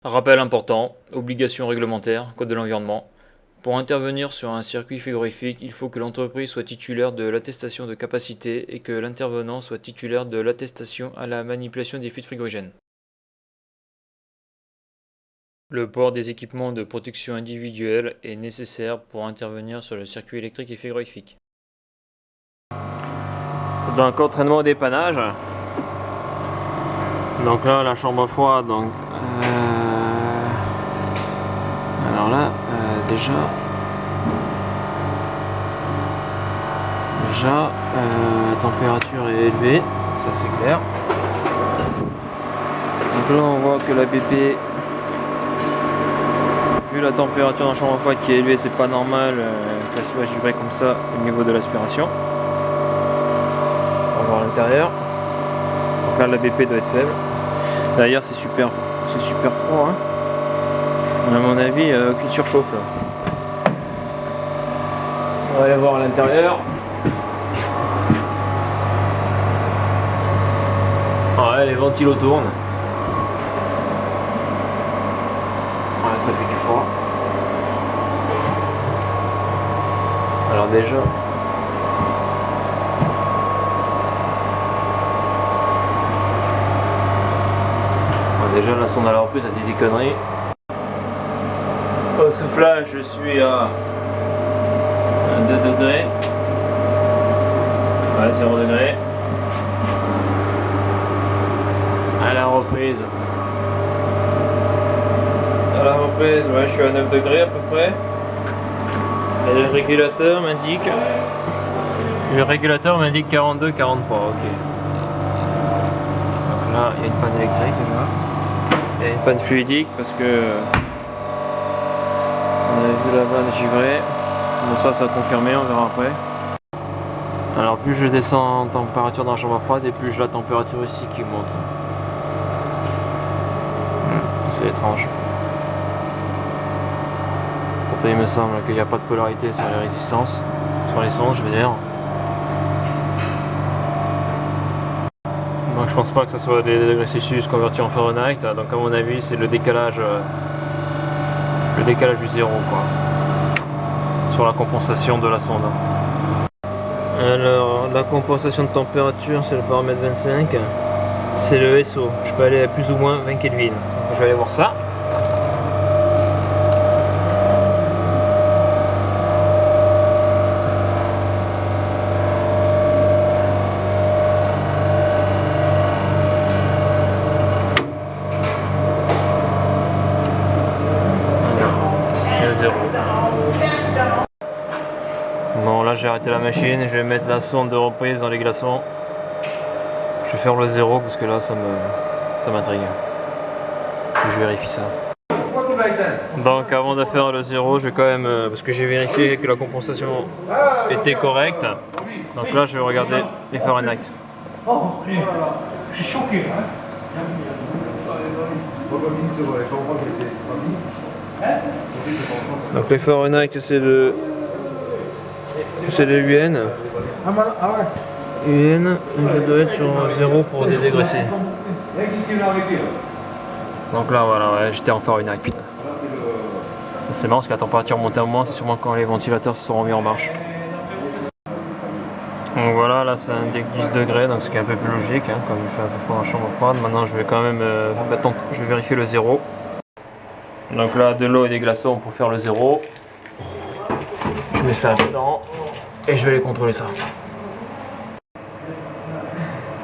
Rappel important, obligation réglementaire, code de l'environnement. Pour intervenir sur un circuit frigorifique, il faut que l'entreprise soit titulaire de l'attestation de capacité et que l'intervenant soit titulaire de l'attestation à la manipulation des fluides frigorigènes. Le port des équipements de protection individuelle est nécessaire pour intervenir sur le circuit électrique et frigorifique. Donc entraînement au dépannage. Donc là la chambre à froid, alors là déjà la température est élevée, ça c'est clair. Donc là on voit que la BP, vu la température dans la chambre à froid qui est élevée, c'est pas normal qu'elle soit givrée comme ça au niveau de l'aspiration. On va voir l'intérieur. Donc là la BP doit être faible. D'ailleurs c'est super froid, hein. À mon avis aucune surchauffe là. On va aller voir à l'intérieur. Ouais, les ventilos tournent. Ouais, ça fait du froid. Alors déjà, la sonde à la reprise a dit des conneries. Au soufflage, je suis à 2 degrés. Ouais, 0 degré. À la reprise, ouais, je suis à 9 degrés à peu près. Et le régulateur m'indique 42, 43, ok. Donc là, il y a une panne électrique déjà. Il y a une panne fluidique parce que on avait vu la vanne givrée. Bon, ça va confirmer, on verra après. Alors plus je descends en température dans la chambre à froide et plus j'ai la température ici qui monte. C'est étrange. Pourtant il me semble qu'il n'y a pas de polarité sur les résistances, sur les sondes je veux dire. Donc je pense pas que ce soit des degrés Celsius convertis en Fahrenheit, donc à mon avis c'est le décalage du zéro quoi, sur la compensation de la sonde. Alors la compensation de température c'est le paramètre 25, c'est le SO, je peux aller à plus ou moins 20 Kelvin, donc je vais aller voir ça. Bon là j'ai arrêté la machine, je vais mettre la sonde de reprise dans les glaçons. Je vais faire le 0 parce que là ça m'intrigue. Je vérifie ça. Donc avant de faire le 0, je vais quand même, parce que j'ai vérifié que la compensation était correcte. Donc là je vais regarder les Fahrenheit. Je suis choqué. Donc les Fahrenheit c'est le UN. UN, je dois être sur 0 pour dégraisser. Donc là voilà, ouais, j'étais en Fahrenheit, putain. C'est marrant parce que la température monte à un moment, c'est sûrement quand les ventilateurs se seront mis en marche. Donc voilà, là c'est un 10 degrés, donc ce qui est un peu plus logique, hein, comme il fait un peu froid dans la chambre froide. Maintenant je vais quand même je vais vérifier le 0. Donc là de l'eau et des glaçons pour faire le 0. Je mets ça dedans et je vais aller contrôler ça.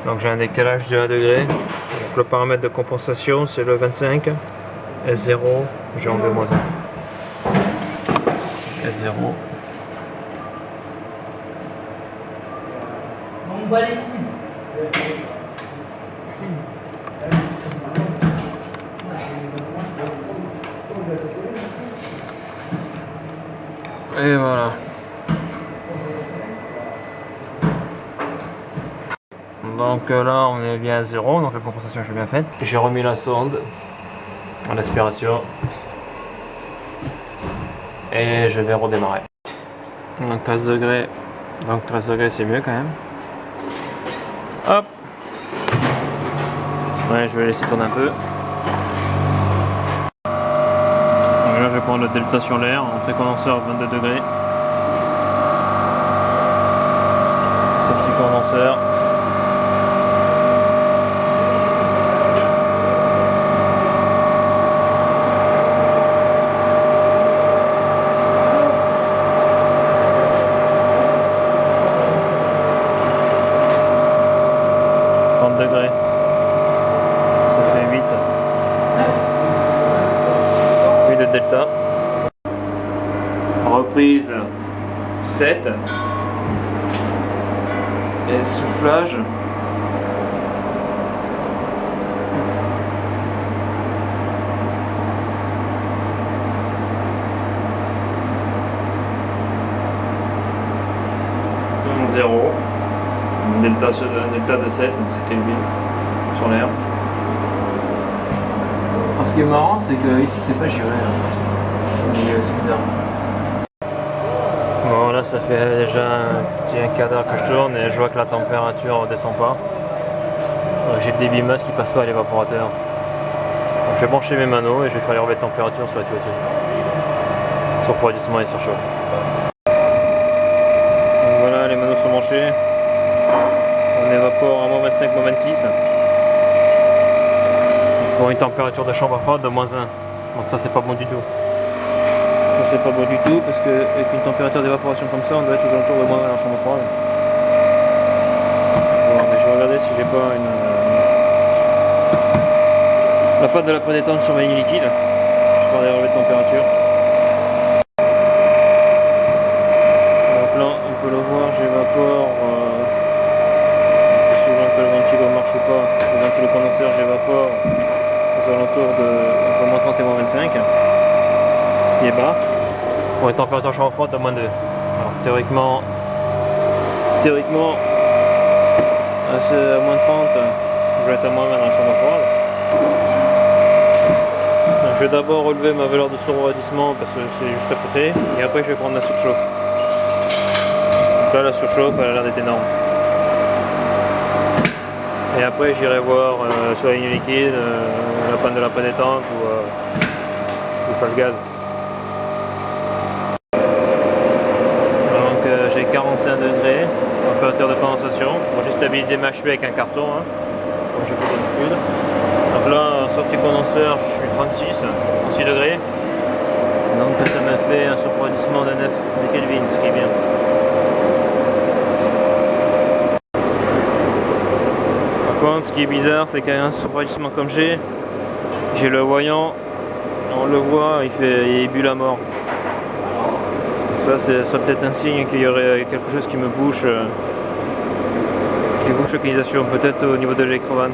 Donc j'ai un décalage de 1 degré. Donc le paramètre de compensation c'est le 25. S0, j'ai enlevé moins 1. S0. On bat les couilles. Et voilà. Donc là on est bien à 0, donc la compensation je l'ai bien faite. J'ai remis la sonde en aspiration et je vais redémarrer. Donc 13 degrés, donc 13 degrés c'est mieux quand même. Hop. Ouais, je vais laisser tourner un peu. prendre le delta sur l'air, entrée condenseur à 22 degrés. Sortie condenseur. Degrés, ça fait 8 de delta, reprise 7 et soufflage 0. Delta de 7, donc c'est Kelvin sur l'air. Alors ce qui est marrant, c'est que ici c'est pas géré. C'est bizarre. Bon là ça fait déjà un quart d'heure que je tourne et je vois que la température ne descend pas. J'ai le débit masse qui passe pas à l'évaporateur. Donc je vais brancher mes manos et je vais faire les relevés de température sur la tuyauterie. Sur refroidissement et surchauffe. Donc voilà, les manos sont branchés. On évapore à moins 25, moins 26. Pour une température de chambre froide de moins 1. Donc ça c'est pas bon du tout. Ça c'est pas bon du tout parce qu'avec une température d'évaporation comme ça, on doit être aux alentours de moins 1 en chambre froide. Bon, mais je vais regarder si j'ai pas la pâte de la prédétente sur ma ligne liquide. Je vais faire des relevés de température. Donc là on peut le voir, j'évapore. Que le ventilo marche ou pas, le ventilo condenseur j'évapore aux alentours de entre moins 30 et moins 25, ce qui est bas. Pour une température chambre froide de moins 2. Alors, théoriquement à moins 30, je vais être à moins 20 dans la chambre froide. Donc, je vais d'abord relever ma valeur de refroidissement parce que c'est juste à côté, et après je vais prendre la surchauffe. Donc là la surchauffe elle a l'air d'être énorme. Et après j'irai voir sur la ligne liquide la panne de la prédétente ou pas le gaz. Donc j'ai 45 degrés, température de condensation. Bon, j'ai stabilisé ma cheville avec un carton, hein, comme je fais d'habitude. Donc là en sortie condenseur je suis 36 degrés. Donc ça m'a fait un refroidissement de 9 de Kelvin, ce qui est bien. Ce qui est bizarre, c'est qu'un refroidissement comme j'ai le voyant, on le voit, il bute la mort. Ça, c'est peut-être un signe qu'il y aurait quelque chose qui me bouche, qui bouche l'ocalisation, peut-être au niveau de l'électrovanne.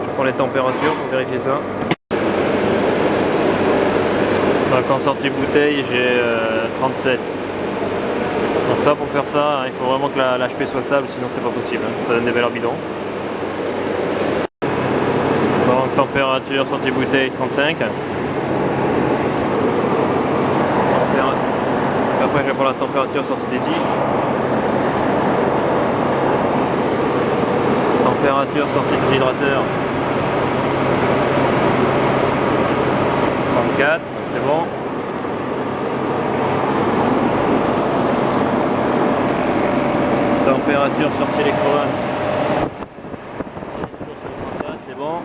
Je prends les températures pour vérifier ça. Donc en sortie bouteille, j'ai 37. Donc ça, pour faire ça, il faut vraiment que l'HP soit stable, sinon c'est pas possible. Ça donne des valeurs bidons. Donc température sortie bouteille 35. Après je vais prendre la température sortie des i. Température sortie des hydrateurs 34, donc c'est bon. Température sortie électrovanne. C'est bon.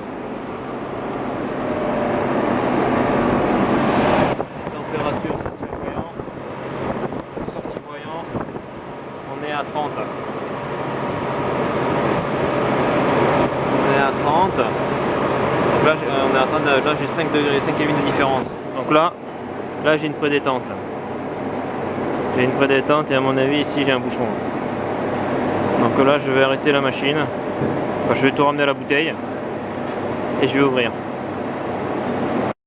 Température sortie voyant, on est à 30. On est à 30. Donc là, on est à 30, là j'ai 5 degrés, 5 Kelvin de différence. Donc là j'ai une prédétente. J'ai une prédétente et à mon avis ici j'ai un bouchon. Donc là je vais arrêter la machine. Enfin, je vais tout ramener à la bouteille et je vais ouvrir.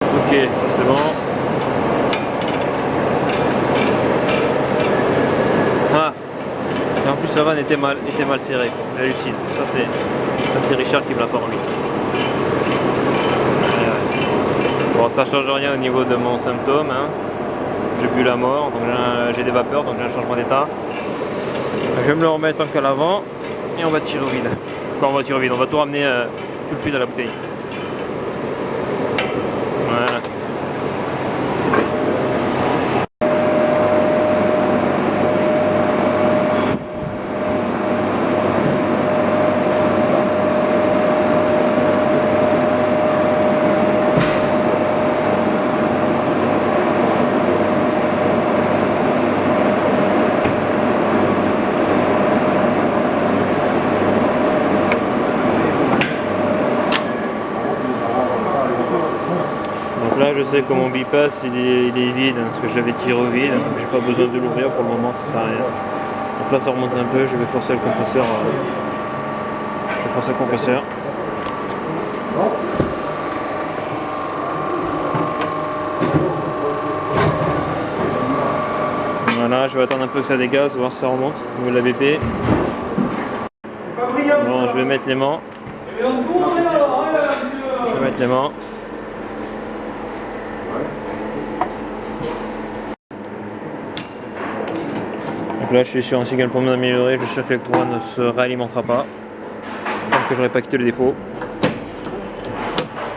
Ok, ça c'est bon. Ah, et en plus la vanne était mal serrée, j'hallucine. Ça c'est Richard qui me l'a pas remis. Bon, ça change rien au niveau de mon symptôme, hein. J'ai bu la mort, donc j'ai des vapeurs, donc j'ai un changement d'état. Je vais me le remettre encore à l'avant et on va tirer au vide. Quand on va tirer au vide, on va tout ramener tout le fluide à la bouteille. Voilà. je sais que mon bypass il est vide, parce que je l'avais tiré au vide, donc j'ai pas besoin de l'ouvrir pour le moment, ça sert à rien. Donc là ça remonte un peu, je vais forcer le compresseur. Je vais forcer le compresseur. Voilà, je vais attendre un peu que ça dégaze, voir si ça remonte au niveau de la BP. Bon, je vais mettre l'aimant. Je vais mettre l'aimant. Donc là je suis sur un signal pour m'améliorer, je suis sûr que l'électrode ne se réalimentera pas tant que j'aurai pas quitté le défaut.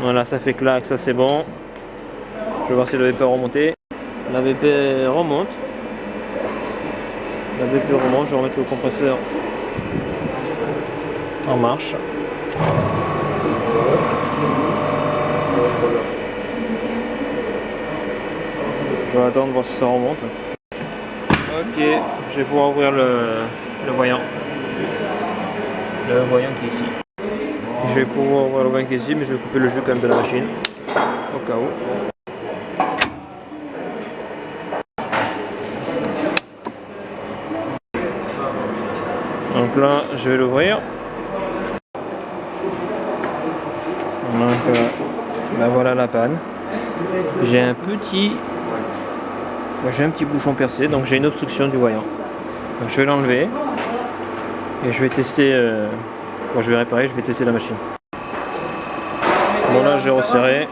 Voilà, ça fait clac, ça c'est bon. Je vais voir si la VP a remonté. La VP remonte. La VP remonte, je vais remettre le compresseur en marche. Je vais attendre voir si ça remonte. Ok, je vais pouvoir ouvrir le voyant. Le voyant qui est ici. Je vais pouvoir ouvrir le voyant qui est ici, mais je vais couper le jus quand même de la machine. Au cas où. Donc là, je vais l'ouvrir. Donc ben voilà la panne. J'ai un petit bouchon percé, donc j'ai une obstruction du voyant. Donc je vais l'enlever et je vais tester. Je vais réparer, je vais tester la machine. Bon là j'ai resserré.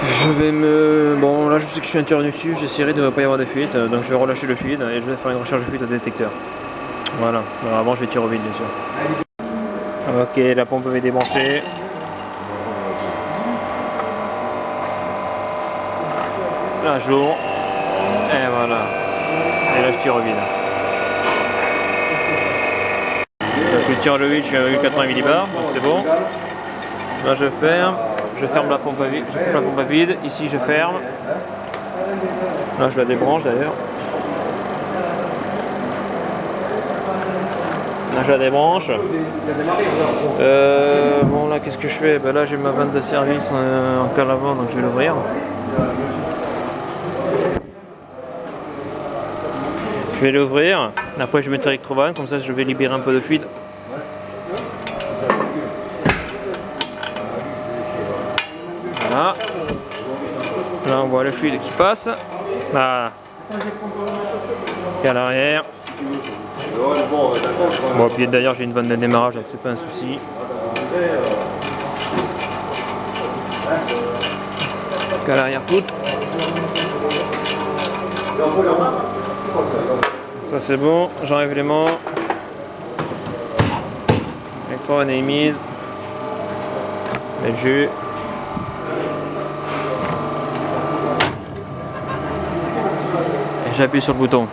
Je vais me... Bon là je sais que je suis intervenu dessus, j'essaierai de ne pas y avoir de fuite, donc je vais relâcher le fluide et je vais faire une recharge de fuite au détecteur. Voilà, alors avant je vais tirer au vide bien sûr. Ok, la pompe est débranchée. À jour. Et voilà. Et là je tire au vide. Donc je tire le vide, je suis à 80 millibars, donc c'est bon. Là je ferme la pompe à vide, je coupe la pompe à vide, ici je ferme. Là je la débranche d'ailleurs. Là je la débranche. Bon là qu'est-ce que je fais? Ben là j'ai ma vanne de service en cale avant, donc je vais l'ouvrir. Je vais l'ouvrir, après je vais mettre l'électrovanne, comme ça je vais libérer un peu de fluide. Voilà. Là on voit le fluide qui passe. Là. Et à l'arrière. Bon, puis d'ailleurs j'ai une vanne de démarrage, donc c'est pas un souci. À l'arrière toute. Ça c'est bon, j'enlève l'aimant. L'électrode est mise. Et le jus. Et j'appuie sur le bouton.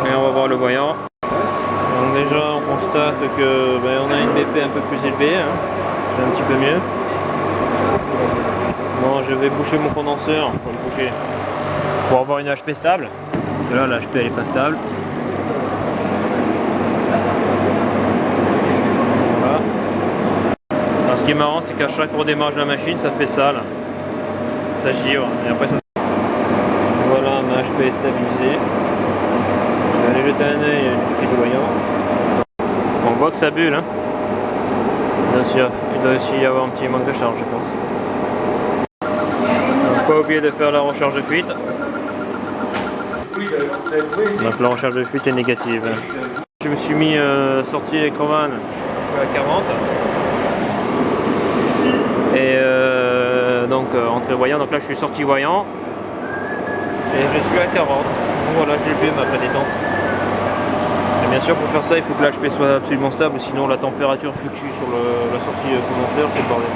Et on va voir le voyant. Donc déjà on constate que on a une BP un peu plus élevée, hein. C'est un petit peu mieux. Bon, je vais boucher mon condenseur pour avoir une HP stable. Parce que là la HP elle est pas stable. Voilà. Alors, ce qui est marrant c'est qu'à chaque redémarrage de la machine ça fait ça là. Ça givre et après ça. Voilà, ma HP est stabilisée. Je vais aller jeter un œil du petit voyant. On voit que ça bulle, hein. Il doit aussi y avoir un petit manque de charge je pense. Pas oublier de faire la recharge de fuite. Donc la recharge de fuite est négative. Je me suis mis sortie électrovanne, je suis à 40. Et donc entrée voyant, donc là je suis sorti voyant. Et je suis à 40. Donc voilà, j'ai levé ma prédétente. Et bien sûr pour faire ça il faut que l'HP soit absolument stable, sinon la température fluctue sur la sortie condenseur, c'est le bordel.